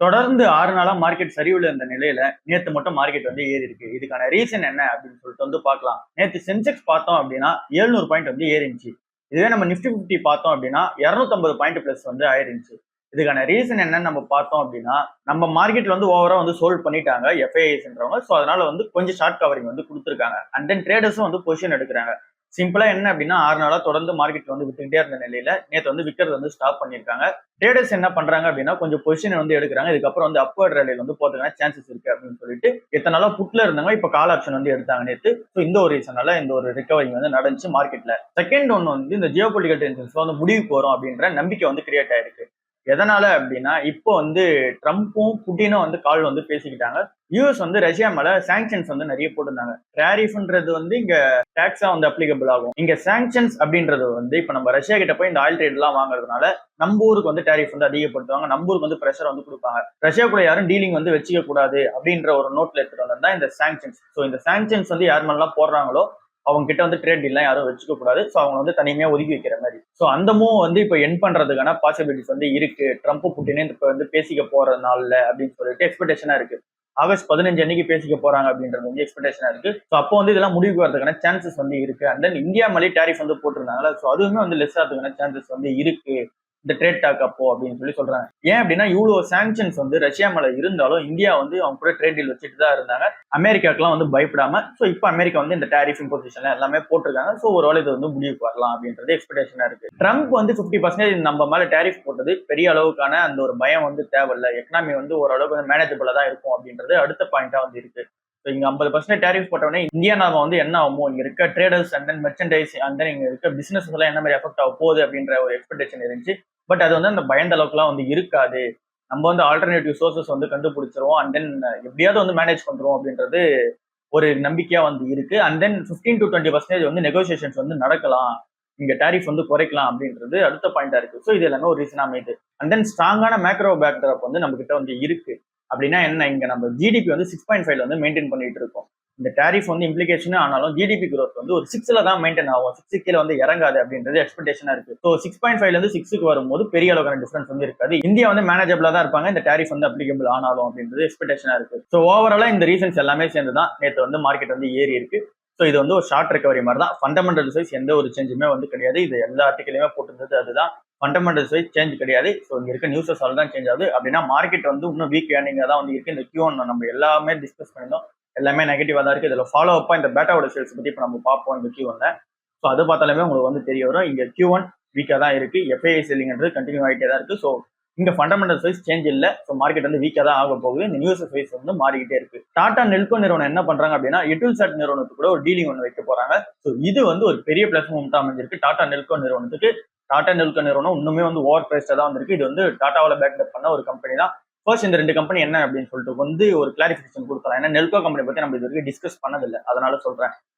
தொடர்ந்து 6 நாளா மார்க்கெட் சரிவுல இருந்த நிலையில நேத்து மட்டும் மார்க்கெட் வந்து ஏறி இருக்கு. இதுக்கான ரீசன் என்ன அப்படின்னு சொல்லிட்டு வந்து பார்க்கலாம். நேத்து சென்செக்ஸ் பார்த்தோம் அப்படின்னா 700 பாயிண்ட் வந்து ஏறிச்சு. இதுவே நம்ம நிஃப்டி 50 பார்த்தோம் அப்படின்னா 250 பாயிண்ட் பிளஸ் வந்து ஆயிருந்துச்சு. இதுக்கான ரீசன் என்னன்னு நம்ம பார்த்தோம் அப்படின்னா, நம்ம மார்க்கெட்ல வந்து ஓவரா வந்து சோல்ட் பண்ணிட்டாங்க எஃப்ஐஐஸ்ன்றவங்க. ஸோ அதனால வந்து கொஞ்சம் ஷார்ட் கவரிங் வந்து கொடுத்துருக்காங்க. அண்ட் தென் ட்ரேடர்ஸும் வந்து பொசிஷன் எடுக்கிறாங்க. சிம்பிளா என்ன அப்படின்னா 6 நாளா தொடர்ந்து மார்க்கெட் வந்து வித்துக்கிட்டே இருந்த நிலையில நேற்று வந்து விக்கிறது வந்து ஸ்டாப் பண்ணியிருக்காங்க. ட்ரேடர்ஸ் என்ன பண்றாங்க அப்படின்னா கொஞ்சம் பொசிஷன் வந்து எடுக்கிறாங்க. இதுக்கப்புறம் வந்து அப்வர்ட் ரேலியில் வந்து போறதுக்கான சான்சஸ் இருக்கு அப்படின்னு சொல்லிட்டு இத்தனை நாளா புட்ல இருந்தாங்க. இப்ப கால் ஆப்ஷன் வந்து எடுத்தாங்க நேற்று. ஸோ இந்த ஒரு ரீசனால இந்த ஒரு ரிகவரிங் வந்து நடந்துச்சு மார்க்கெட்ல. செகண்ட் ஒன் வந்து இந்த ஜியோ பொலிட்டிக்கல் டென்ஷன்ஸ் வந்து முடிவுக்கு வரும் அப்படின்ற நம்பிக்கை வந்து கிரியேட் ஆயிருக்கு. எதனால அப்படின்னா இப்போ வந்து ட்ரம்ப்பும் புட்டினும் வந்து கால் வந்து பேசிக்கிட்டாங்க. யூஎஸ் வந்து ரஷ்யா மேல சாங்ஷன்ஸ் வந்து நிறைய போட்டிருந்தாங்க. டேரிஃப்ன்றது வந்து இங்க டாக்ஸா வந்து அப்ளிகபிள் ஆகும். இங்க சாங்ஷன்ஸ் அப்படின்றது வந்து இப்ப நம்ம ரஷ்யா கிட்ட போய் இந்த ஆயில் ட்ரேட் எல்லாம் வாங்குறதுனால நம்ம ஊருக்கு வந்து டேரிஃப் வந்து அதிகப்படுத்துவாங்க. நம்ம ஊருக்கு வந்து பிரஷர் வந்து கொடுப்பாங்க. ரஷ்யா கூட யாரும் டீலிங் வந்து வச்சுக்க கூடாது அப்படின்ற ஒரு நோட்ல எடுத்துட்டு வந்தா இந்த சாங்ஷன்ஸ். ஸோ இந்த சாங்ஷன்ஸ் வந்து யார் மேலாம் போடுறாங்களோ அவங்க கிட்ட வந்து ட்ரேட் டீல்லாம் யாரும் வச்சுக்க கூடாது. ஸோ அவங்க வந்து தனிமையா ஒதுக்கி வைக்கிற மாதிரி. ஸோ அந்த மூவ் வந்து இப்போ என் பண்றதுக்கான பாசிபிலிட்டிஸ் வந்து இருக்கு. ட்ரம்ப் புட்டினே இப்போ வந்து பேசிக்க போற நாள்ல அப்படின்னு சொல்லிட்டு எக்ஸ்பெக்டேஷனா இருக்கு. ஆகஸ்ட் 15 அன்னைக்கு பேசிக்க போறாங்க அப்படின்றது வந்து எக்ஸ்பெக்டேஷனா இருக்கு. ஸோ அப்போ வந்து இதெல்லாம் முடிவுக்கு வரதுக்கான சான்சஸ் வந்து இருக்கு. அண்ட் தென் இந்தியா மேலே டேரிஃப் வந்து போட்டிருந்தாங்களா, ஸோ அதுவுமே வந்து லெஸ் ஆகிறதுக்கான சான்சஸ் வந்து இருக்கு இந்த ட்ரேட் டாக் அப்போ அப்படின்னு சொல்லி சொல்றாங்க. ஏன் அப்படின்னா இவ்வளவு சாங்ஷன்ஸ் வந்து ரஷ்யா மேல இருந்தாலும் இந்தியா வந்து அவங்க கூட ட்ரேட் டீல் வச்சுட்டு தான் இருந்தாங்க. அமெரிக்காக்கெல்லாம் வந்து பயப்படாம. ஸோ இப்போ அமெரிக்கா வந்து இந்த டேரிஃப் இம்போசிஷன் எல்லாமே போட்டிருக்காங்க. ஸோ ஒரு வேளை இது வந்து முடிவுக்கு வரலாம் அப்படின்றது எக்ஸ்பெக்டேஷனா இருக்கு. ட்ரம்ப் வந்து 50% நம்ம மேல டேரிஃப் போட்டது பெரிய அளவுக்கான அந்த ஒரு பயம் வந்து தேவையில்லை. எக்கனாமி வந்து ஓரளவுக்கு வந்து மேனேஜபிளா தான் இருக்கும் அப்படின்றது அடுத்த பாயிண்டா வந்து இருக்கு. இங்க 50% டேரிஃப் போட்டவொடனே இந்தியா நாம வந்து என்ன ஆகுமோ, இங்க இருக்க traders and then merchandise and then இங்க இருக்க பிசினஸ் எல்லாம் என்ன மாதிரி எஃபெக்ட் ஆக போகுது அப்படின்ற ஒரு எக்ஸ்பெக்டேஷன் இருந்துச்சு. பட் அது வந்து அந்த பயந்த அளவுக்குலாம் வந்து இருக்காது. நம்ம வந்து ஆல்டர்னேட்டிவ் சோர்சஸ் வந்து கண்டுபிடிச்சிருவோம் அண்ட் தென் எப்படியாவது வந்து மேனேஜ் பண்றோம் அப்படின்றது ஒரு நம்பிக்கையா வந்து இருக்கு. அண்ட் தென் 15 to 20% வந்து நெகோசியேஷன்ஸ் வந்து நடக்கலாம். இங்க டேரிஃப் வந்து குறைக்கலாம் அப்படின்றது அடுத்த பாயிண்டா இருக்கு. ஸோ இது எல்லாமே ஒரு ரீசனா அமைது. அண்ட் தென் ஸ்ட்ராங்கான மேக்ரோ பேக்ட்ராப் வந்து நம்ம கிட்ட வந்து இருக்கு. அப்படின்னா என்ன, இங்க நம்ம ஜிடிபி வந்து 6.5 வந்து மெயின்டைன் பண்ணிட்டு இருக்கோம். இந்த டேரிஃப் வந்து இம்ப்ளிகேஷன் ஆனாலும் ஜிடிபி growth வந்து ஒரு 6ல தான் மெயின்டைன் ஆகும். 6 கீழே வந்து இறங்காது அப்படின்றது எக்ஸ்பெக்டேஷனா இருக்கு. ஸோ 6.5ல இருந்து 6க்கு வரும்போது பெரிய அளவுக்கான டிஃபரன்ஸ் வந்து இருக்காது. இந்தியா வந்து மேனேஜபிளா தான் இருப்பாங்க இந்த டேரிஃப் வந்து அப்ளிகபிள் ஆனாலும் அப்படின்றது எக்ஸ்பெக்டேஷனா இருக்கு. ஸோ ஓவராலா இந்த ரீசன்ஸ் எல்லாமே சேர்ந்து தான் நேற்று வந்து மார்க்கெட் வந்து ஏறி இருக்கு. ஸோ இது வந்து ஒரு ஷார்ட் ரெக்கவரி மாதிரி தான். ஃபண்டமெண்டல் வைஸ் எந்த ஒரு சேஞ்சுமே வந்து கிடையாது. இது எல்லா ஆர்டிக்கலையுமே போட்டிருந்தது அதுதான். ஃபண்டமெண்டல்ஸ் வைஸ் சேஞ்ச் கிடையாது. ஸோ இங்க இருக்க நியூஸஸ் தான் சேஞ்ச் ஆகுது. அப்படின்னா மார்க்கெட் வந்து இன்னும் வீக் ஏர்னிங்கா தான் வந்து இருக்கு. இந்த Q1 நம்ம எல்லாமே டிஸ்கஸ் பண்ணியிருந்தோம். எல்லாமே நெகட்டிவா தான் இருக்கு. இதுல ஃபாலோ அப்பா இந்த பேட்டாவோட சேல்ஸ் பத்தி இப்போ நம்ம பார்ப்போம் இந்த Q1ல. ஸோ அது பார்த்தாலுமே உங்களுக்கு வந்து தெரிய வரும். இங்க Q1 வீக்கா தான் இருக்கு. எஃப்ஐஐ செல்லிங்ன்றது கண்டினியூ ஆகிட்டே தான் இருக்கு. ஸோ இங்க ஃபண்டமெண்டல் வைஸ் சேஞ்ச் இல்ல. ஸோ மார்க்கெட் வந்து வீக்கா தான் ஆக போகுது. இந்த நியூஸ் வைஸ் வந்து மாறிக்கிட்டே இருக்கு. டாடா நெல்கோ நிறுவனம் என்ன பண்றாங்க அப்படின்னா எட்டுல்சாட் நிறுவனத்துக்கு கூட ஒரு டீலிங் ஒன்று வைக்க போறாங்க. ஸோ இது வந்து ஒரு பெரிய பிளஸ் மூமெண்டா அமைஞ்சிருக்கு டாடா நெல்கோ நிறுவனத்துக்கு. டாடா நெல்கோ நிறுவனம் இன்னுமே வந்து ஓவர் பிரைஸ்டா தான் வந்திருக்கு. இது வந்து டாட்டாவால பேக்கப் பண்ண ஒரு கம்பெனி தான். ஃபர்ஸ்ட் இந்த 2 கம்பெனி என்ன அப்படின்னு சொல்லிட்டு வந்து ஒரு கிளாரிபிகேஷன் கொடுக்கலாம். ஏன்னா நெல்கோ கம்பெனி பத்தி நம்ம இது வரைக்கும் டிஸ்கஸ் பண்ணதில்லை, அதனால சொல்றேன்.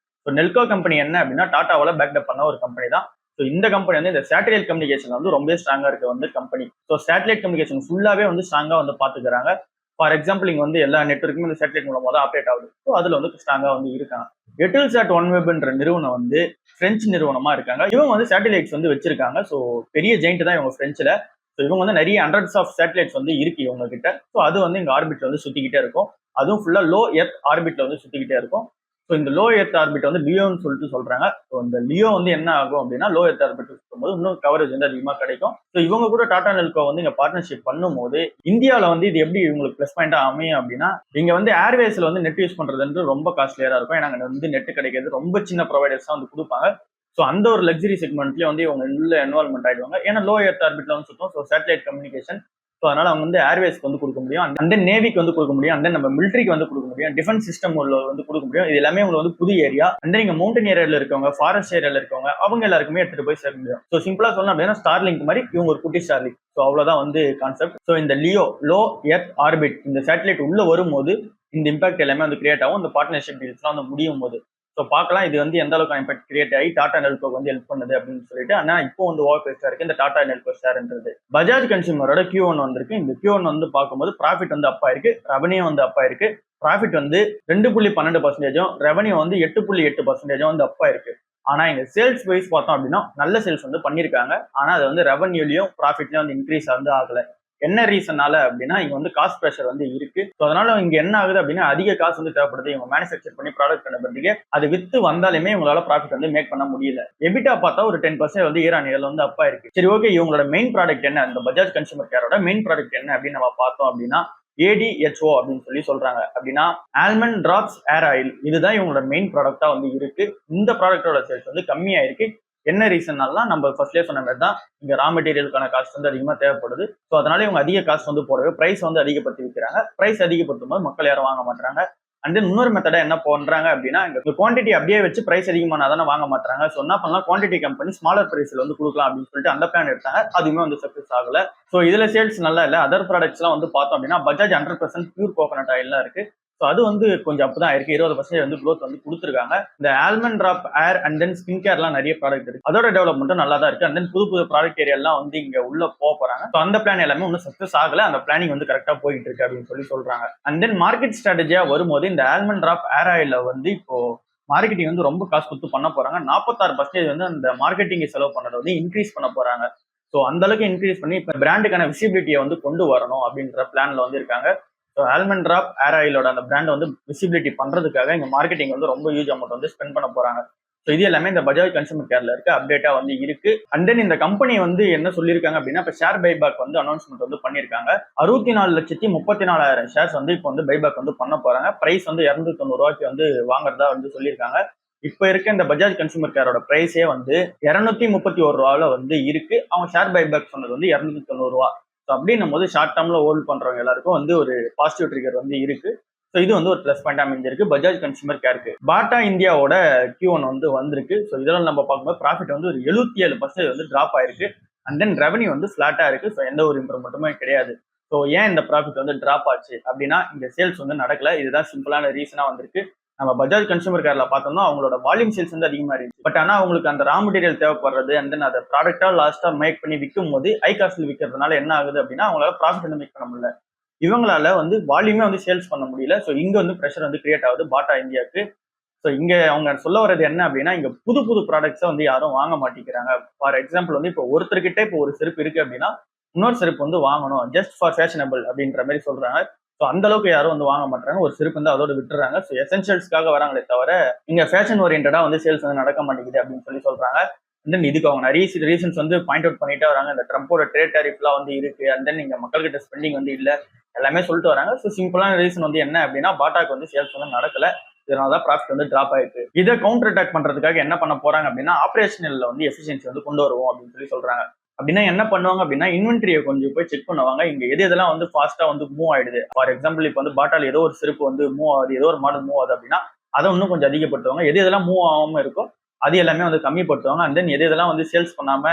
ஸோ நெல்கோ கம்பெனி என்ன அப்படின்னா டாட்டாவால பேக்கப் பண்ண ஒரு கம்பெனி தான். ஸோ இந்த கம்பெனி வந்து இந்த சேட்டலைட் கம்யூனிகேஷன் வந்து ரொம்ப ஸ்ட்ராங்கா இருக்க வந்து கம்பெனி. ஸோ சேட்டலைட் கம்யூனிகேஷன் ஃபுல்லாவே வந்து ஸ்ட்ராங்கா வந்து பாத்துக்கிறாங்க. ஃபார் எக்ஸாம்பிள் இங்க வந்து எல்லா நெட்வொர்க்குமே இந்த சேட்டலைட் மூலமா தான் ஆப்ரேட் ஆகுது. ஸோ அதுல வந்து ஸ்ட்ராங்கா வந்து இருக்காங்க. எட்டுல்சாட் ஒன்வெப்ன்ற நிறுவனம் வந்து பிரெஞ்சு நிறுவனமா இருக்காங்க. இவங்க வந்து சேட்டலைட்ஸ் வந்து வச்சிருக்காங்க. ஸோ பெரிய ஜெயிண்ட் தான் இவங்க பிரெஞ்சுல. ஸோ இவங்க வந்து நிறைய ஹண்ட்ரட்ஸ் ஆஃப் சேட்டலைட்ஸ் வந்து இருக்கு இவங்க கிட்ட. ஸோ அது வந்து இங்க ஆர்பிட்ல வந்து சுத்திக்கிட்டே இருக்கும். அதுவும் ஃபுல்லா லோ எர்த் ஆர்பிட்ல வந்து சுத்திக்கிட்டே இருக்கும். ஸோ இந்த லோ எர்த் ஆர்பிட் வந்து லியோன்னு சொல்லிட்டு சொல்றாங்க. ஸோ இந்த லியோ வந்து என்ன ஆகும் அப்படின்னா லோ எர்த் ஆர்பிட் இருக்கும்போது இன்னும் கவரேஜ் வந்து அதிகமாக கிடைக்கும். ஸோ இவங்க கூட டாடா நெல்கோ வந்து இங்க பார்ட்னர்ஷிப் பண்ணும்போது இந்தியாவில் வந்து இது எப்படி இவங்களுக்கு பிளஸ் பாயிண்டா அமையும் அப்படின்னா, இங்க வந்து ஏர்வேஸ்ல வந்து நெட் யூஸ் பண்றது ரொம்ப காஸ்ட்லியா இருக்கும். ஏன்னா அங்க வந்து நெட் கிடைக்கிறது ரொம்ப சின்ன ப்ரொவைடர்ஸ் தான் வந்து கொடுப்பாங்க. ஸோ அந்த ஒரு லக்ஸரி செக்மெண்ட்லயே வந்து இவங்க உள்ள இன்வால்மெண்ட் ஆயிடுவாங்க. ஏன்னா லோ எர்த் ஆர்பிட்ல வந்து சுத்தம். So satellite communication. ஸோ அதனால அவங்க வந்து ஏர்வேஸ்க்கு வந்து கொடுக்க முடியும். அந்த நேவிக்கு வந்து கொடுக்க முடியும். அந்த நம்ம மிலிட்டரிக்கு வந்து கொடுக்க முடியும். டிஃபென்ஸ் சிஸ்டம் உள்ள வந்து கொடுக்க முடியும். இது எல்லாமே உங்களுக்கு வந்து புது ஏரியா. அந்த இங்க மவுண்டன் ஏரியால இருக்கவங்க, ஃபாரஸ்ட் ஏரியால இருக்கவங்க, அவங்க எல்லாருக்குமே எடுத்துட்டு போய் சேர்க்க முடியும். ஸோ சிம்பிளா சொல்லணும் அப்படின்னா ஸ்டார்லிங்க் மாதிரி இவங்க ஒரு குட்டி ஸ்டார்லிங்க். ஸோ அவ்வளவுதான் வந்து கான்செப்ட். ஸோ இந்த லியோ லோ எர்த் ஆர்பிட் இந்த சேட்டலைட் உள்ள வரும்போது இந்த இம்பாக்ட் எல்லாமே வந்து கிரியேட் ஆகும். இந்த பார்ட்னர்ஷிப் டீல்ஸ்லாம் வந்து முடியும் போது. ஸோ பார்க்கலாம் இது வந்து எந்த அளவுக்கு இம்பாக்ட் கிரியேட் ஆகி டாடா நெல்கோ வந்து ஹெல்ப் பண்ணுது அப்படின்னு சொல்லிட்டு. ஆனா இப்போ வந்து ஓவர் பிரைஸ்டா இருக்கு இந்த டாடா நெல்கோ ஷேர்ன்றது. பஜாஜ் கன்சூமரோட Q1 வந்திருக்கு. இந்த Q1 வந்து பார்க்கும்போது ப்ராஃபிட் வந்து அப்பா இருக்கு, ரெவன்யூ வந்து அப்பா இருக்கு. ப்ராஃபிட் வந்து 2.12%, ரெவன்யூ வந்து 8.8% வந்து அப்பா இருக்கு. ஆனா இங்க சேல்ஸ் வைஸ் பார்த்தோம் அப்படின்னா நல்ல சேல்ஸ் வந்து பண்ணிருக்காங்க. ஆனா அது வந்து ரெவன்யூலயும் ப்ராஃபிட்லயும் வந்து இன்க்ரீஸ் வந்து ஆகல. என்ன ரீசனால அப்படின்னா இங்க வந்து காஸ்ட் ப்ரெஷர் வந்து இருக்கு. ஸோ அதனால இங்க என்ன ஆகுது அப்படின்னா அதிக காசு வந்து தேவைப்படுது. இவங்க மேனுஃபேக்சர் பண்ணி ப்ராடக்ட் கண்டுபிடிக்க அது வித்து வந்தாலுமே இவங்களால ப்ராஃபிட் வந்து மேக் பண்ண முடியல. எபிட்டா பார்த்தா ஒரு 10% வந்து இயர் ஆன் இயர்ல வந்து அப்பா இருக்கு. சரி ஓகே, இவங்களோட மெயின் ப்ராடக்ட் என்ன, இந்த பஜாஜ் கன்சூமர் கேரோட மெயின் ப்ராடக்ட் என்ன அப்படின்னு நம்ம பார்த்தோம் அப்படின்னா ADHO அப்படின்னு சொல்றாங்க. அப்படின்னா ஆல்மண்ட் டிராப்ஸ் ஏர் ஆயில், இதுதான் இவங்களோட மெயின் ப்ராடக்டா வந்து இருக்கு. இந்த ப்ராடக்டோட சேல்ஸ் வந்து கம்மியா இருக்கு. என்ன ரீசன்னால நம்ம ஃபர்ஸ்ட்லேயே சொன்ன மாதிரி தான், இங்க ரா மெட்டீரியலுக்கான காஸ்ட் வந்து அதிகமா தேவைப்படுது. ஸோ அதனால இவங்க அதிக காஸ்ட் வந்து போடவே பிரைஸ் வந்து அதிகப்படுத்தி விற்கிறாங்க. பிரைஸ் அதிகப்படுத்தும் போது மக்கள் யாரும் வாங்க மாட்டாங்க. அண்ட் தென் இன்னொரு மெத்தடா என்ன பண்றாங்க அப்படின்னா, இந்த குவான்டிட்டி அப்படியே வச்சு பிரைஸ் அதிகமானா தானே வாங்க மாட்டாங்க. ஸோ என்ன பண்ணலாம், குவான்டிட்டி கம்பெனி ஸ்மாலர் பிரைஸ்ல வந்து கொடுக்கலாம் அப்படின்னு சொல்லிட்டு அந்த பிளான் எடுத்தாங்க. அதுவுமே வந்து சக்சஸ் ஆகல. ஸோ இதுல சேல்ஸ் நல்லா இல்லை. அதர் ப்ராடக்ட்ஸ் எல்லாம் வந்து பார்த்தோம் அப்படின்னா பஜாஜ் 100% பியூர் கோகனட் ஆயில் இருக்கு. ஸோ அது வந்து கொஞ்சம் அப்பதான் இருக்கு. 20% வந்து க்ரோத் வந்து கொடுத்துருக்காங்க. இந்த almond drop hair and then skin கேர்லாம் நிறைய ப்ராடக்ட் இருக்கு. அதோட டெவலப்மெண்ட்டும் நல்லா தான் இருக்கு. அண்ட் தென் புது புது ப்ராடக்ட் ஏரியாலாம் வந்து இங்க உள்ள போறாங்க. ஸோ அந்த பிளான் எல்லாமே ஒன்றும் சக்சஸ் ஆகல. அந்த பிளானிங் வந்து கரெக்டா போயிட்டு இருக்கு அப்படின்னு சொல்றாங்க. அண்ட் தென் மார்க்கெட் ஸ்ட்ராட்டஜியா வரும்போது இந்த ஆல்மண்ட் டிராப் ஏர் ஆயில வந்து இப்போ மார்க்கெட்டிங் வந்து ரொம்ப காசு கொடுத்து பண்ண போறாங்க. 46% வந்து அந்த மார்க்கெட்டிங் செலவு பண்ணதை வந்து இன்க்ரீஸ் பண்ண போறாங்க. ஸோ அந்த அளவுக்கு இன்க்ரீஸ் பண்ணி இப்போ பிராண்டுக்கான விசிபிலிட்டியை வந்து கொண்டு வரணும் அப்படின்ற பிளான்ல வந்து இருக்காங்க. ஸோ ஆல்மண்ட் டிராப் ஏர் ஆயிலோட அந்த பிராண்ட் வந்து விசிபிலிட்டி பண்றதுக்காக இங்க மார்க்கெட்டிங் வந்து ரொம்ப யூஸ் அமௌண்ட் வந்து ஸ்பெண்ட் பண்ண போறாங்க. ஸோ இது எல்லாமே இந்த பஜாஜ் கன்சூமர் கேர்ல இருக்க அப்டேட்டா வந்து இருக்கு. அண்ட் தென் இந்த கம்பெனி வந்து என்ன சொல்லியிருக்காங்க அப்படின்னா, இப்போ ஷேர் பைபேக் வந்து அனௌன்ஸ்மெண்ட் வந்து பண்ணியிருக்காங்க. 64,34,000 ஷேர்ஸ் வந்து இப்போ வந்து பைபேக் வந்து பண்ண போறாங்க. பிரைஸ் வந்து 290 ரூபாய்க்கு வந்து வாங்குறதா வந்து சொல்லியிருக்காங்க. இப்ப இருக்க இந்த பஜாஜ் கன்சூமர் கேரோட பிரைஸே வந்து 231 ரூபால வந்து இருக்கு. அவங்க ஷேர் பைபேக் சொன்னது வந்து 290 ரூபா. அப்படின்னும் போது ஷார்ட் டேர்ம்ல ஹோல்ட் பண்றவங்க எல்லாருக்கும் வந்து ஒரு பாசிட்டிவ் ட்ரிகர் வந்து இருக்கு. ஸோ இது வந்து ஒரு பிளஸ் பாயிண்டா அமைஞ்சிருக்கு பஜாஜ் கன்சூமர் கேருக்கு. பாட்டா இந்தியாவோட Q1 வந்து வந்திருக்கு. ஸோ இதெல்லாம் நம்ம பார்க்கும்போது ப்ராஃபிட் வந்து ஒரு 77% வந்து டிராப் ஆயிருக்கு. அண்ட் தென் ரெவன்யூ வந்து ஃபிளாட்டா இருக்கு. ஸோ எந்த ஒரு இம்ப்ரூவ்மெண்ட்டுமே கிடையாது. ஸோ ஏன் இந்த ப்ராஃபிட் வந்து டிராப் ஆச்சு அப்படின்னா, இங்க சேல்ஸ் வந்து நடக்கல. இதுதான் சிம்பிளான ரீசனா வந்திருக்கு. நம்ம பஜாஜ் கன்சூமர் கேர்ல பார்த்தோம்னா அவங்களோட வால்யூம் சேல்ஸ் வந்து அதிகமா இருந்துச்சு. பட் ஆனா அவங்களுக்கு அந்த ரா மெட்டீரியல் தேவைப்படுறது அண்ட் தென் அதை ப்ராடக்டா லாஸ்டா மேக் பண்ணி விற்கும் போது ஹை காஸ்ட்ல விற்கிறதுனால என்ன ஆகுது அப்படின்னா அவங்களால ப்ராஃபிட் வந்து மேக் பண்ண முடியல. இவங்களால வந்து வால்யூமே வந்து சேல்ஸ் பண்ண முடியல. ஸோ இங்க வந்து ப்ரெஷர் வந்து கிரியேட் ஆகுது பாட்டா இந்தியாவுக்கு. ஸோ இங்க அவங்க சொல்ல வர்றது என்ன அப்படின்னா, இங்க புது புது ப்ராடக்ட்ஸை வந்து யாரும் வாங்க மாட்டேங்கிறாங்க. ஃபார் எக்ஸாம்பிள் வந்து இப்போ ஒருத்தர்கிட்ட இப்போ ஒரு செருப்பு இருக்கு அப்படின்னா இன்னொரு செருப்பு வந்து வாங்கணும் ஜஸ்ட் ஃபார் ஃபேஷனபிள் அப்படின்ற மாதிரி சொல்றாங்க. ஸோ அந்த அளவுக்கு யாரும் வந்து வாங்க மாட்டாங்க. ஒரு செருப்பு வந்து அதோட விட்டுறாங்க. ஸோ எசென்ஷியல்ஸ்க்காக வராங்களே தவிர இங்க ஃபேஷன் ஓரியன்டா வந்து சேல்ஸ் வந்து நடக்க மாட்டேங்குது அப்படின்னு சொல்றாங்க. அண்ட் தென் இதுக்கு அவங்க நிறைய ரீசன்ஸ் வந்து பாயிண்ட் அவுட் பண்ணிட்டே வராங்க. இந்த ட்ரம்போட ட்ரேட் டேரிஃப்லாம் வந்து இருக்கு. அண்ட் தென் இங்க மக்கள்கிட்ட ஸ்பெண்டிங் வந்து இல்ல, எல்லாமே சொல்லிட்டு வராங்க. ஸோ சிம்பிளான ரீசன் வந்து என்ன அப்படின்னா பாட்டாக்கு வந்து சேல்ஸ் வந்து நடக்கல. இதனாலதான் ப்ராஃபிட் வந்து டிராப் ஆயிருக்கு. இதை கவுண்டர் அட்டாக் பண்றதுக்காக என்ன பண்ண போறாங்க அப்படின்னா, ஆபரேஷனல்ல வந்து எஃபிஷியன்சி வந்து கொண்டு வருவோம் அப்படின்னு சொல்றாங்க. அப்படின்னா என்ன பண்ணுவாங்க அப்படின்னா, இன்வென்ட்ரியை கொஞ்சம் போய் செக் பண்ணுவாங்க. இங்க எது எதெல்லாம் வந்து ஃபாஸ்டா வந்து மூவ் ஆயிடுது. ஃபார் எக்ஸாம்பிள் இப்போ வந்து பாட்டால் ஏதோ ஒரு செருப்பு வந்து மூவ் ஆகுது, ஏதோ ஒரு மாடல் மூவ் ஆகுது அப்படின்னா அதை இன்னும் கொஞ்சம் அதிகப்படுத்துவாங்க. எது எதெல்லாம் மூவ் ஆகாம இருக்கோ அது எல்லாமே வந்து கம்மிப்படுத்துவாங்க. அண்ட் தென் எது எதெல்லாம் வந்து சேல்ஸ் பண்ணாம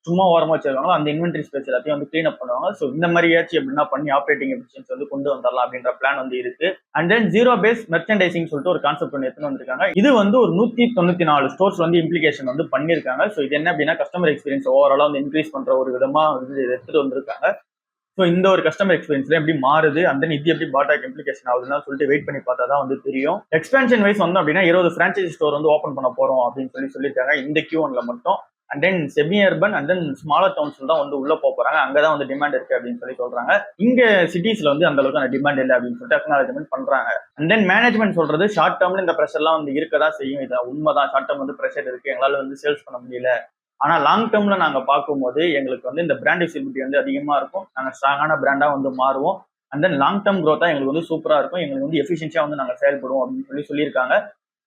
சும்மா ஓரமா வச்சிருக்காங்களோ அந்த இன்வென்ட்ரி ஸ்பேஸ் எல்லாத்தையும் வந்து கிளீன் அப் பண்ணுவாங்க. ஸோ இந்த மாதிரியாச்சும் எப்படின்னா பண்ணி ஆப்ரேட்டிங் எஃபிஷியன்சி வந்து கொண்டு வந்துடலாம் அப்படின்ற பிளான் வந்து இருக்கு. And then zero base merchandising சொல்லிட்டு ஒரு கான்செப்ட் ஒன்று எடுத்துன்னு வந்திருக்காங்க. இது வந்து ஒரு 194 ஸ்டோர்ஸ் வந்து இம்ப்ளிகேஷன் வந்து பண்ணியிருக்காங்க. ஸோ இது என்ன அப்படின்னா கஸ்டமர் எக்ஸ்பீரியன்ஸ் ஓவராலா வந்து இன்க்ரீஸ் பண்ற ஒரு விதமா வந்து எடுத்துட்டு வந்திருக்காங்க. ஸோ இந்த ஒரு கஸ்டமர் எக்ஸ்பீரியன்ஸ்ல எப்படி மாறுது அண்ட் தென் இது எப்படி பாட்டாக் இம்ப்ளிகேஷன் ஆகுதுன்னு சொல்லிட்டு வெயிட் பண்ணி பார்த்தா தான் வந்து தெரியும். எக்ஸ்பென்ஷன் வைஸ் வந்து அப்படின்னா 20 பிரான்ச்சைசி ஸ்டோர் வந்து ஓப்பன் பண்ண போறோம் அப்படின்னு சொல்லியிருக்காங்க இந்த Q1ல மட்டும். And then semi urban and then smaller டவுன்ஸ்ல தான் வந்து உள்ள போறாங்க. அங்கதான் வந்து டிமாண்ட் இருக்கு அப்படின்னு சொல்றாங்க. இங்க சிட்டிஸ்ல வந்து அந்த அளவுக்கு டிமாண்ட் இல்லை அப்படின்னு சொல்லிட்டு அக்னாலஜ்மெண்ட் பண்றாங்க. அண்ட் தென் மேனேஜ்மெண்ட் சொல்றது ஷார்ட் டேர்ம்ல இந்த ப்ரெஷர்லாம் வந்து இருக்கதான் செய்யும். இது உண்மைதான், ஷார்ட் டேர்ம் வந்து ப்ரெஷர் இருக்கு, எங்களால வந்து சேல்ஸ் பண்ண முடியல. ஆனா லாங் டேர்ம்ல நாங்க பார்க்கும்போது எங்களுக்கு வந்து இந்த பிராண்ட் விசிபிலிட்டி வந்து அதிகமா இருக்கும். நாங்க ஸ்ட்ராங்கான பிராண்டா வந்து மாறுவோம். அண்ட் தென் லாங் டேர்ம் க்ரோத்தா எங்களுக்கு வந்து சூப்பரா இருக்கும். எங்களுக்கு வந்து எஃபிஷியன்சியா வந்து நாங்க செயல்படுவோம் அப்படின்னு சொல்லியிருக்காங்க.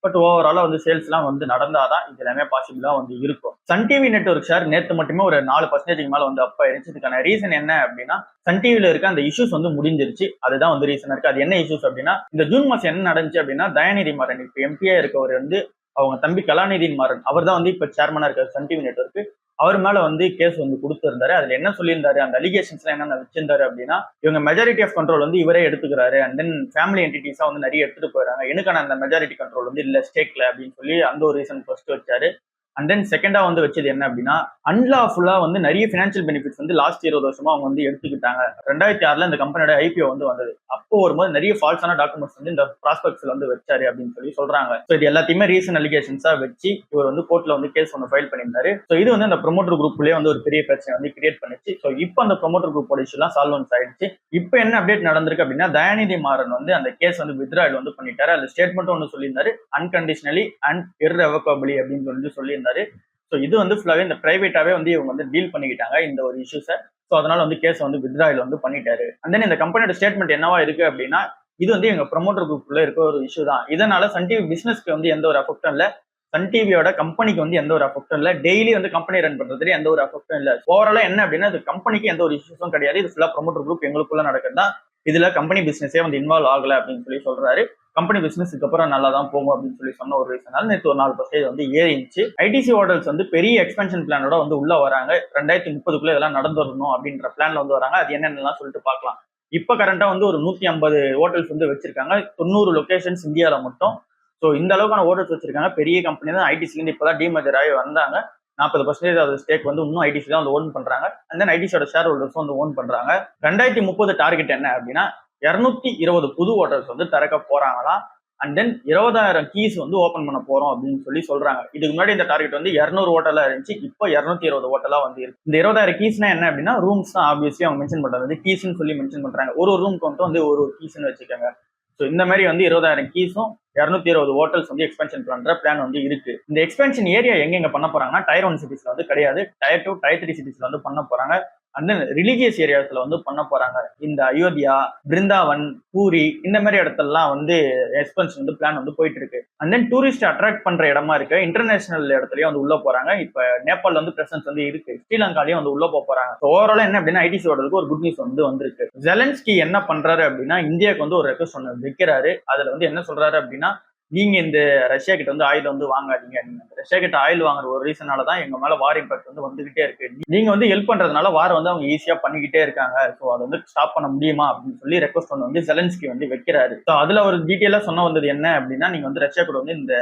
பட் ஓவராலா வந்து சேல்ஸ் எல்லாம் வந்து நடந்தாதான் இது எல்லாமே பாசிபிளா வந்து இருக்கும். சன் டிவி நெட்வொர்க் ஷேர் நேத்து மட்டுமே ஒரு 4% மேல வந்து அப்பா இருந்துச்சு. இதுக்கான ரீசன் என்ன அப்படின்னா, சன் டிவில இருக்க அந்த இஷ்யூஸ் வந்து முடிஞ்சிருச்சு. அதுதான் வந்து ரீசன் இருக்கு. அது என்ன இஷ்யூஸ் அப்படின்னா, இந்த ஜூன் மாசம் என்ன நடந்துச்சு அப்படின்னா, தயாநிதி மாறன் இப்ப எம்பியா இருக்கவர் வந்து அவங்க தம்பி கலாநிதி மாறன் அவர் தான் வந்து இப்ப சேர்மனா இருக்காரு சன் டிவி நெட்வொர்க். அவர் மேல வந்து கேஸ் வந்து கொடுத்திருந்தாரு. அதுல என்ன சொல்லியிருந்தாரு, அந்த அலிகேஷன்ஸ் எல்லாம் என்ன வச்சிருந்தாரு அப்படின்னா, இவங்க மெஜாரிட்டி ஆஃப் கண்ட்ரோல் வந்து இவரே எடுத்துக்கிறாரு. அண்ட் தென் ஃபேமிலி என்டிட்டிஸா வந்து நிறைய எடுத்துட்டு போயிடறாங்க. எனக்கான அந்த மெஜாரிட்டி கண்ட்ரோல் வந்து இல்ல ஸ்டேக்ல அப்படின்னு சொல்லி அந்த ஒரு ரீசன் ஃபர்ஸ்ட் வச்சாரு. அண்ட் தென் செகண்டா வந்து வச்சது என்ன அப்படின்னா அன்லாஃபுல்லா வந்து நிறைய ஃபினான்ஷியல் பெனிஃபிட்ஸ் வந்து லாஸ்ட் 20 வருஷமா அவங்க வந்து எடுத்துக்கிட்டாங்க. 2006ல இந்த கம்பெனியோட ஐபிஓ வந்து வந்தது. அப்போ வரும்போது நிறைய ஃபால்ஸான டாக்குமெண்ட்ஸ் வந்து இந்த ப்ராஸ்பெக்ட்ஸ்ல வந்து வச்சாரு அப்படின்னு சொல்றாங்க. ஸோ இது எல்லாத்தையுமே ரீசன் அலிகேஷன்ஸா வச்சு இவர் வந்து கோர்ட்ல வந்து கேஸ் ஒன்று ஃபைல் பண்ணியிருந்தாரு. ஸோ இது வந்து அந்த ப்ரொமோட்டர் குரூப்லயே வந்து ஒரு பெரிய பிரச்சனை வந்து கிரியேட் பண்ணிச்சு. ஸோ இப்போ அந்த ப்ரொமோட்டர் குரூப்போட இஷ்யூலாம் சால்வ் ஆயிடுச்சு. இப்போ என்ன அப்டேட் நடந்திருக்கு அப்படின்னா தயாநிதி மாறன் வந்து அந்த கேஸ் வந்து வித்ட்ராயல் வந்து பண்ணிட்டாரு. அந்த ஸ்டேட்மெண்ட் ஒன்று சொல்லியிருந்தாரு, அன்கண்டிஷனலி அண்ட் இர்ரெவகபிளி அப்படின்னு சொல்லியிருந்தாரு. ஸோ இது வந்து ஃபுல்லாவே இந்த பிரைவேட்டாவே வந்து இவங்க வந்து டீல் பண்ணிக்கிட்டாங்க இந்த ஒரு இஷ்யூஸை. ஸோ அதனால வந்து கேஸ் வந்து வித்ட்ராயல் வந்து பண்ணிட்டாரு. அண்ட் தென் இந்த கம்பெனியோட ஸ்டேட்மெண்ட் என்னவா இருக்கு அப்படின்னா இது வந்து எங்க ப்ரொமோட்டர் குரூப்ல இருக்க ஒரு இஷ்யூ தான். இதனால சன் டிவி பிசினஸ்க்கு வந்து எந்த ஒரு அஃபெக்டும் இல்லை, சன் டிவியோட கம்பெனிக்கு வந்து எந்த ஒரு அஃபெக்டும் இல்லை, டெய்லி வந்து கம்பெனி ரன் பண்றதுல எந்த ஒரு அஃபெக்டும் இல்லை. ஓவராலா என்ன அப்படின்னா இது கம்பெனிக்கு எந்த ஒரு இஷ்யூஸும் கிடையாது. இது ஃபுல்லா ப்ரொமோட்டர் குரூப் எங்களுக்குள்ள நடக்குது தான். இதுல கம்பெனி பிசினஸே வந்து இன்வால்வ் ஆகல அப்படின்னு சொல்றாரு. கம்பெனி பிசினஸ்க்கு அப்புறம் நல்லா தான் போகும் அப்படின்னு சொன்ன ஒரு ரீசனால நேற்று ஒரு 4% வந்து ஏறிச்சு. ஐடிசி ஹோட்டல்ஸ் வந்து பெரிய எக்ஸ்பென்ஷன் பிளானோட வந்து உள்ள வராங்க. 2030 இதெல்லாம் நடந்து வரணும் அப்படின்ற பிளான்ல வந்து வராங்க. அது என்னென்னலாம் சொல்லிட்டு பார்க்கலாம். இப்ப கரண்டா வந்து ஒரு 150 ஹோட்டல்ஸ் வந்து வச்சிருக்காங்க. 90 லொகேஷன்ஸ் இந்தியாவில மட்டும். ஸோ இந்த அளவுக்கான ஹோட்டல்ஸ் வச்சிருக்காங்க. பெரிய கம்பெனி தான். ஐடிசி வந்து இப்பதான் டீமர்ஜர் ஆகி வந்தாங்க. 40% ஆஃப் ஸ்டேக் வந்து இன்னும் ஐடிசி தான் வந்து ஓன் பண்றாங்க. அண்ட் தென் ஐடிசியோட ஷேர் ஹோல்டர்ஸ் வந்து ஓன் பண்றாங்க. 2030 டார்கெட் என்ன அப்படின்னா 220 புது ஹோட்டல்ஸ் வந்து திறக்க போறாங்களாம். அண்ட் தென் 20,000 கீஸ் வந்து ஓபன் பண்ண போறோம் அப்படின்னு சொல்றாங்க. இதுக்கு முன்னாடி இந்த டார்கெட் வந்து 200 ஹோட்டலா இருந்துச்சு. இப்போ 220 ஹோட்டலா வந்து இருக்கு. இந்த 20,000 கீஸ்னா என்ன அப்படின்னா ரூம்ஸ் தான். ஆப்வியஸ்லி அவங்க மென்ஷன் பண்றது கீஸ்ன்னு சொல்லி மென்ஷன் பண்றாங்க. ஒரு ரூம்க்கு வந்து ஒரு கீஸ்ன்னு வச்சுக்கோங்க. ஸோ இந்த மாதிரி வந்து 20,000 கீஸும் 220 ஹோட்டல்ஸ் வந்து எக்ஸ்பென்ஷன் பண்ற பிளான் வந்து இருக்கு. இந்த எக்ஸ்பென்ஷன் ஏரியா எங்க பண்ண போறாங்கன்னா டயர் 1 சிட்டிஸ்ல வந்து கிடையாது, டயர் 2 டயர் 3 சிட்டிஸ்ல வந்து பண்ண போறாங்க. அண்ட் தென் ரிலீஜியஸ் ஏரியாஸ்ல வந்து பண்ண போறாங்க. இந்த அயோத்தியா, பிருந்தாவன், பூரி இந்த மாதிரி இடத்துலலாம் வந்து எக்ஸ்பென்ஷன் வந்து பிளான் வந்து போயிட்டு இருக்கு. அண்ட் தென் டூரிஸ்ட் அட்ராக்ட் பண்ற இடமா இருக்கு. இன்டர்நேஷனல் இடத்துலயும் வந்து உள்ள போறாங்க. இப்ப நேபாள் வந்து பிரசன்ஸ் வந்து இருக்கு. ஸ்ரீலங்காலையும் வந்து உள்ள போறாங்க. ஓவராலா என்ன அப்படின்னா ஐடிசி ஓடுறதுக்கு ஒரு குட் நியூஸ் வந்து வந்திருக்கு. ஜெலன்ஸ்கி என்ன பண்றாரு அப்படின்னா இந்தியாவுக்கு வந்து ஒரு ரெக்வஸ்ட் ஒன்று வைக்கிறாரு. அதுல வந்து என்ன சொல்றாரு அப்படின்னா நீங்க இந்த ரஷ்யா கிட்ட வந்து ஆயில் வந்து வாங்காதீங்க. நீங்க ரஷ்யா கிட்ட ஆயில் வாங்குற ஒரு ரீசனாலதான் எங்க மேல வார் இம்பாக்ட் வந்து வந்துகிட்டே இருக்கு. நீங்க வந்து ஹெல்ப் பண்றதுனால வார் வந்து அவங்க ஈஸியா பண்ணிக்கிட்டே இருக்காங்க. ஸோ அதை வந்து ஸ்டாப் பண்ண முடியுமா அப்படின்னு சொல்லி ரெக்வஸ்ட் வந்து ஜெலன்ஸ்கி வந்து வைக்கிறாரு. ஸோ அதுல ஒரு டீட்டெயிலா சொன்ன வந்தது என்ன அப்படின்னா நீங்க வந்து ரஷ்யா கூட வந்து இந்த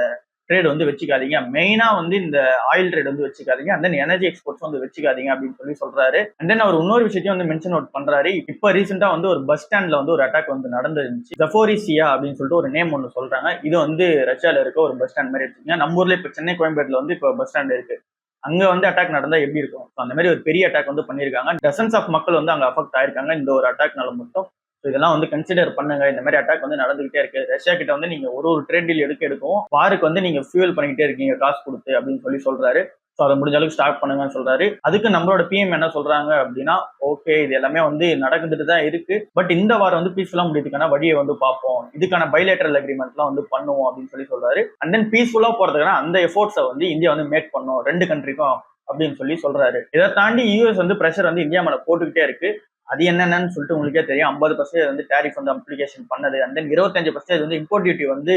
ட்ரேட் வந்து வச்சுக்காதீங்க. மெயினா வந்து இந்த ஆயில் ட்ரேட் வந்து வச்சுக்காதீங்க. அண்ட் தென் எனர்ஜி எக்ஸ்போர்ட்ஸ் வந்து வச்சுக்காதீங்க அப்படின்னு சொல்றாரு. அண்ட் தென் அவர் இன்னொரு விஷயத்தையும் வந்து மென்ஷன் அவுட் பண்றாரு. இப்ப ரீசெண்டா வந்து ஒரு பஸ் ஸ்டாண்ட்ல வந்து ஒரு அட்டாக் வந்து நடந்துருந்துச்சு. ஜஃபோரிசியா அப்படின்னு சொல்லிட்டு ஒரு நேம் ஒன்று சொல்றாங்க. இது வந்து ரஷ்யால இருக்க ஒரு பஸ் ஸ்டாண்ட் மாதிரி வச்சுக்கோங்க. நம்ம ஊர்ல இப்ப சென்னை கோயம்பேடுல வந்து இப்போ பஸ் ஸ்டாண்ட் இருக்கு. அங்க வந்து அட்டாக் நடந்தா எப்படி இருக்கும்? அந்த மாதிரி ஒரு பெரிய அட்டாக் வந்து பண்ணிருக்காங்க. டசன்ஸ் ஆஃப் மக்கள் வந்து அங்க அஃபெக்ட் ஆயிருக்காங்க இந்த ஒரு அட்டாக்னால மட்டும். இதெல்லாம் வந்து கன்சிடர் பண்ணுங்க. இந்த மாதிரி அட்டாக் வந்து நடந்துகிட்டே இருக்கு. ரஷ்யா கிட்ட வந்து நீங்க ஒரு ட்ரேட் டீல் எடுக்கும் வாருக்கு வந்து நீங்க ஃபியூல் பண்ணிக்கிட்டே இருக்கீங்க காசு கொடுத்து அப்படின்னு சொல்றாரு. ஸோ அதை முடிஞ்ச அளவுக்கு ஸ்டார்ட் பண்ணுங்கன்னு சொல்றாரு. அதுக்கு நம்மளோட பிஎம் என்ன சொல்றாங்க அப்படின்னா ஓகே இது எல்லாமே வந்து நடந்துட்டு தான் இருக்கு. பட் இந்த வாரம் வந்து பீஸ்ஃபுல்லா முடியதுக்கான வழியை வந்து பார்ப்போம். இதுக்கான பைலேட்டரல் அக்ரிமெண்ட்லாம் வந்து பண்ணுவோம் அப்படின்னு சொல்றாரு. அண்ட் தென் பீஸ்ஃபுல்லா போறதுக்கான அந்த எஃபோர்ட்ஸை வந்து இந்தியா வந்து மேக் பண்ணும் 2 கண்ட்ரிக்கும் அப்படின்னு சொல்றாரு. இதை தாண்டி யூஎஸ் வந்து பிரஷர் வந்து இந்தியா மேல போட்டுக்கிட்டே இருக்கு. அது என்னென்னு சொல்லிட்டு உங்களுக்கே தெரியும். 50% வந்து டேரிஃப் வந்து அப்ளிகேஷன் பண்ணது. அண்ட் தென் 25% வந்து இம்போர்ட் டியூட்டி வந்து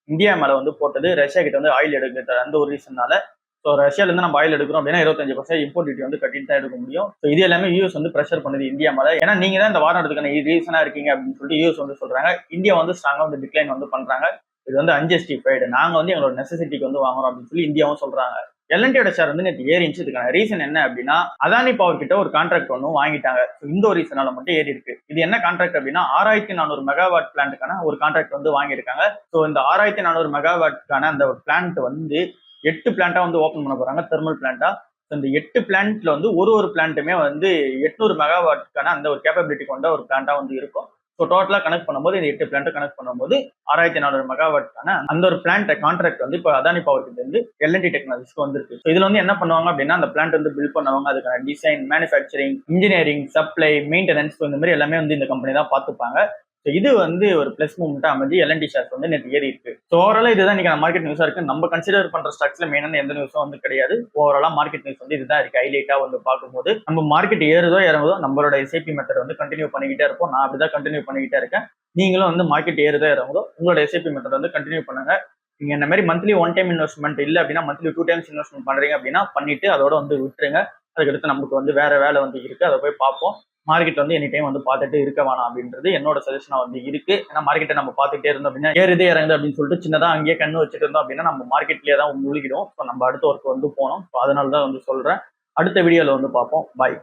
இந்தியா மேல வந்து போட்டது. ரஷ்யா கிட்ட வந்து ஆயில் எடுக்கிற அந்த ஒரு ரீசனால. ஸோ ரஷ்யால இருந்து நம்ம ஆயில் எடுக்கிறோம் அப்படின்னா 25% இம்போர்ட் டியூட்டி வந்து கட்டிட்டு தான் எடுக்க முடியும். ஸோ இது எல்லாமே யூஎஸ் வந்து பிரஷர் பண்ணுது இந்தியா மேல. ஏன்னா நீங்க தான் இந்த வாரம் எடுத்துக்கான ரீசனா இருக்கீங்க அப்படின்னு சொல்லிட்டு யூஎஸ் வந்து சொல்றாங்க. இந்தியா வந்து ஸ்ட்ராங்கா வந்து டிக்ளைன் வந்து பண்றாங்க. இது வந்து அன்ஜஸ்டிஃபைடு. நாங்க வந்து எங்களோட நெசசிட்டிக்கு வந்து வாங்குறோம் அப்படின்னு சொல்லி இந்தியாவும் சொல்றாங்க. எல்என்டியோட ஷேர் வந்து நேற்று ஏறி இருந்துச்சு. இதுக்கான ரீசன் என்ன அப்படின்னா அதானி பவர் கிட்ட ஒரு கான்ட்ராக்ட் ஒன்றும் வாங்கிட்டாங்க. இந்த ஒரு ரீசனால மட்டும் ஏறி இருக்கு. இது என்ன கான்ட்ராக்ட் அப்படின்னா 6400 மெகாவாட் பிளான்ட்டுக்கான ஒரு கான்ட்ராக்ட் வந்து வாங்கியிருக்காங்க. ஸோ இந்த 6400 மெகாவாட்கான அந்த பிளான்ட் வந்து 8 பிளான்ட்டா வந்து ஓப்பன் பண்ண போறாங்க, தெர்மல் பிளான்ட்டா. இந்த 8 பிளான்ட்ல வந்து ஒரு பிளான்ட்டுமே வந்து 800 மெகாவாட்கான அந்த ஒரு கேப்பபிலிட்டி கொண்ட ஒரு பிளான்ட்டா வந்து இருக்கும். ஸோ டோட்டலா கனெக்ட் பண்ணும்போது இந்த 8 பிளான்ட் கனெக்ட் பண்ணும்போது 6400 மெகாவாட்கான அந்த ஒரு பிளான்ட் கான்ட்ராக்ட் வந்து இப்போ அதானி பவர் கிட்ட இருந்து எல்என்டி டெக்னாலஜிஸ்க்கு வந்திருக்கு. ஸோ இதுல வந்து என்ன பண்ணுவாங்க அப்படின்னா அந்த பிளான்ட் வந்து பில்ட் பண்ணுவாங்க. அதுக்கான design, manufacturing, engineering, supply, maintenance இந்த மாதிரி எல்லாமே வந்து இந்த கம்பெனி தான் பார்த்துப்பாங்க. இது வந்து ஒரு பிளஸ் மூவ்மெண்ட் அமைஞ்சு எல்என்டி ஷேர்ஸ் வந்து நேற்று ஏறி இருக்கு. ஸோ ஓவராலா இதுதான் இன்னைக்கு மார்க்கெட் நியூஸா இருக்கு. நம்ம கன்சிடர் பண்ற ஸ்டாக்ஸ்ல மெயினான எந்த நியூஸும் வந்து கிடையாது. ஓவராலா மார்க்கெட் நியூஸ் வந்து இதுதான் இருக்கு. ஹைலைட்டா வந்து பார்க்கும்போது நம்ம மார்க்கெட் ஏறுதோ இறங்குதோ நம்மளோட எஸ்ஐபி மெத்தட் வந்து கண்டினியூ பண்ணிக்கிட்டே இருப்போம். நான் அப்படிதான் கண்டினியூ பண்ணிக்கிட்டே இருக்கேன். நீங்களும் வந்து மார்க்கெட் ஏறுதோ இறங்குதோ உங்களோட எஸ்ஐபி மெத்தட் வந்து கண்டினியூ பண்ணுங்க. நீங்க இந்த மாதிரி மந்த்லி 1 டைம் இன்வெஸ்ட்மெண்ட் இல்லை அப்படின்னா மந்த்லி 2 டைம்ஸ் இன்வெஸ்ட்மெண்ட் பண்றீங்க அப்படின்னா பண்ணிட்டு அதோட வந்து விட்டுருங்க. அதுக்கடுத்து நமக்கு வந்து வேற வேலை வந்து இருக்கு, அதை போய் பார்ப்போம். மார்க்கெட் வந்து எனி டைம் வந்து பார்த்துட்டு இருக்க வேணாம் அப்படின்றது என்னோட சஜஷனா வந்து இருக்கு. ஏன்னா மார்க்கெட்டை நம்ம பார்த்துட்டே இருந்தோம் அப்படின்னா ஏறுது இறங்குது அப்படின்னு சொல்லிட்டு சின்னதா அங்கேயே கண்ணு வச்சுட்டு இருந்தோம் அப்படின்னா நம்ம மார்க்கெட்லயே தான் முழுகிடும். ஸோ நம்ம அடுத்த ஒர்க் வந்து போனோம். ஸோ அதனால தான் வந்து சொல்றேன். அடுத்த வீடியோல வந்து பார்ப்போம். பாய்.